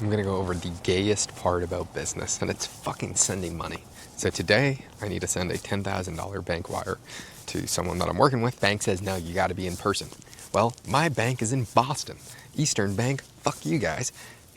I'm gonna go over the gayest part about business, and it's fucking sending money. So today, I need to send a $10,000 bank wire to someone that I'm working with. Bank says, no, you gotta be in person. Well, my bank is in Boston. Eastern Bank, fuck you guys.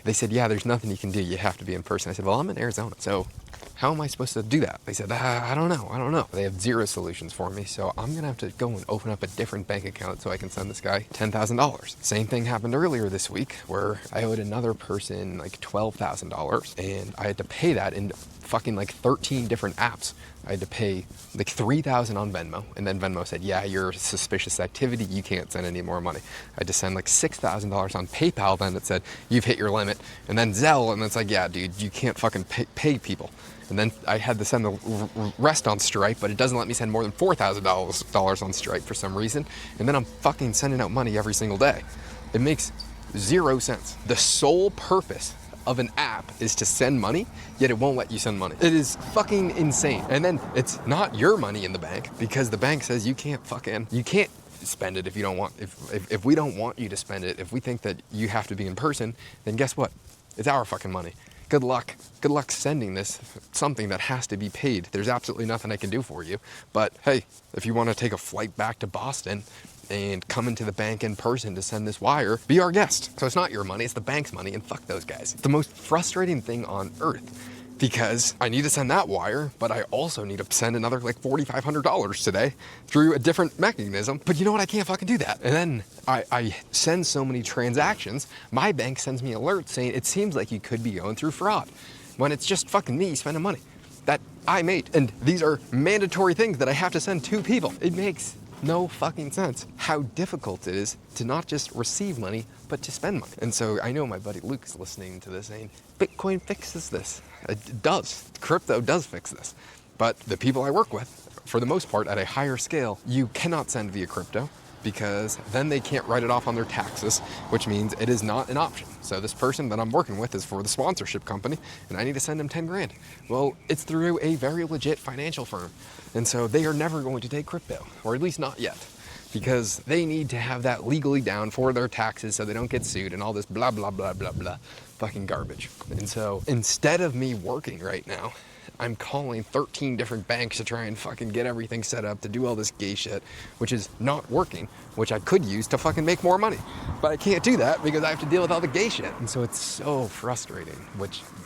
They said, yeah, there's nothing you can do, you have to be in person. I said, well, I'm in Arizona, so how am I supposed to do that? They said, I don't know. They have zero solutions for me, so I'm gonna have to go and open up a different bank account so I can send this guy $10,000. Same thing happened earlier this week where I owed another person like $12,000 and I had to pay that in fucking like 13 different apps. I had to pay like $3,000 on Venmo, and then Venmo said, yeah, you're suspicious activity, you can't send any more money. I had to send like $6,000 on PayPal, then it said, you've hit your limit, and then Zelle, and it's like, yeah, dude, you can't fucking pay people. And then I had to send the rest on Stripe, but it doesn't let me send more than $4,000 on Stripe for some reason. And then I'm fucking sending out money every single day. It makes zero sense. The sole purpose of an app is to send money, yet it won't let you send money. It is fucking insane. And then it's not your money in the bank because the bank says you can't spend it if you don't want, if we don't want you to spend it, if we think that you have to be in person, then guess what? It's our fucking money. Good luck sending this something that has to be paid. There's absolutely nothing I can do for you. But hey, if you want to take a flight back to Boston and come into the bank in person to send this wire, be our guest. So it's not your money, it's the bank's money, and fuck those guys. It's the most frustrating thing on earth because I need to send that wire, but I also need to send another like $4,500 today through a different mechanism. But you know what? I can't fucking do that. And then I send so many transactions, my bank sends me alerts saying it seems like you could be going through fraud when it's just fucking me spending money that I made. And these are mandatory things that I have to send to people. It makes no fucking sense how difficult it is to not just receive money, but to spend money. And so I know my buddy Luke is listening to this saying, Bitcoin fixes this. It does. Crypto does fix this. But the people I work with, for the most part, at a higher scale, you cannot send via crypto because then they can't write it off on their taxes, which means it is not an option. So this person that I'm working with is for the sponsorship company and I need to send them 10 grand. Well, it's through a very legit financial firm. And so they are never going to take crypto, or at least not yet, because they need to have that legally down for their taxes so they don't get sued and all this blah, blah, blah, blah, blah, fucking garbage. And so instead of me working right now, I'm calling 13 different banks to try and fucking get everything set up to do all this gay shit, which is not working, which I could use to fucking make more money. But I can't do that because I have to deal with all the gay shit. And so it's so frustrating,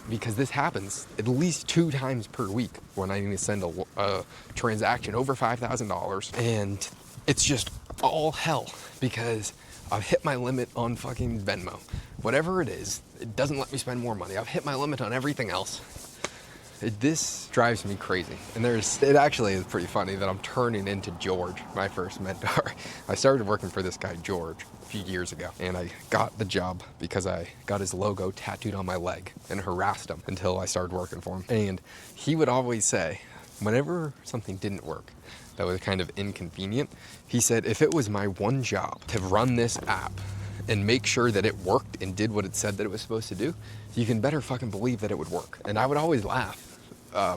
because this happens at least 2 times per week when I need to send a transaction over $5,000. And it's just all hell because I've hit my limit on fucking Venmo. Whatever it is, it doesn't let me spend more money. I've hit my limit on everything else. This drives me crazy. And it actually is pretty funny that I'm turning into George, my first mentor. I started working for this guy, George, a few years ago. And I got the job because I got his logo tattooed on my leg and harassed him until I started working for him. And he would always say, whenever something didn't work that was kind of inconvenient, he said, if it was my one job to run this app and make sure that it worked and did what it said that it was supposed to do, you can better fucking believe that it would work. And I would always laugh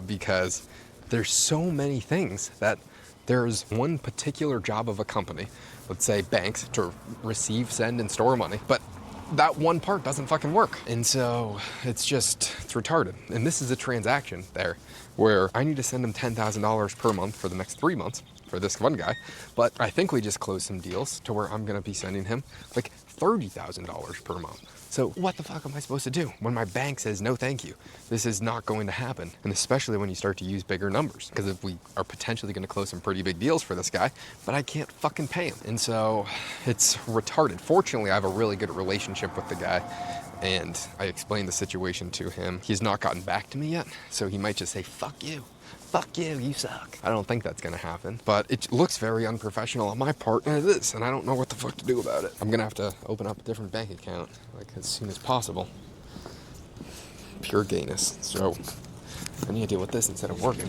because there's so many things that there's one particular job of a company, let's say banks, to receive, send, and store money, but that one part doesn't fucking work. And so it's retarded. And this is a transaction there where I need to send him $10,000 per month for the next 3 months for this one guy. But I think we just closed some deals to where I'm gonna be sending him like $30,000 per month. So what the fuck am I supposed to do when my bank says, no, thank you, this is not going to happen? And especially when you start to use bigger numbers, because if we are potentially going to close some pretty big deals for this guy, but I can't fucking pay him. And so it's retarded. Fortunately, I have a really good relationship with the guy, and I explained the situation to him. He's not gotten back to me yet, so he might just say, fuck you. Fuck you, you suck. I don't think that's gonna happen, but it looks very unprofessional on my part, and it is, and I don't know what the fuck to do about it. I'm gonna have to open up a different bank account, like as soon as possible. Pure gayness. So I need to deal with this instead of working.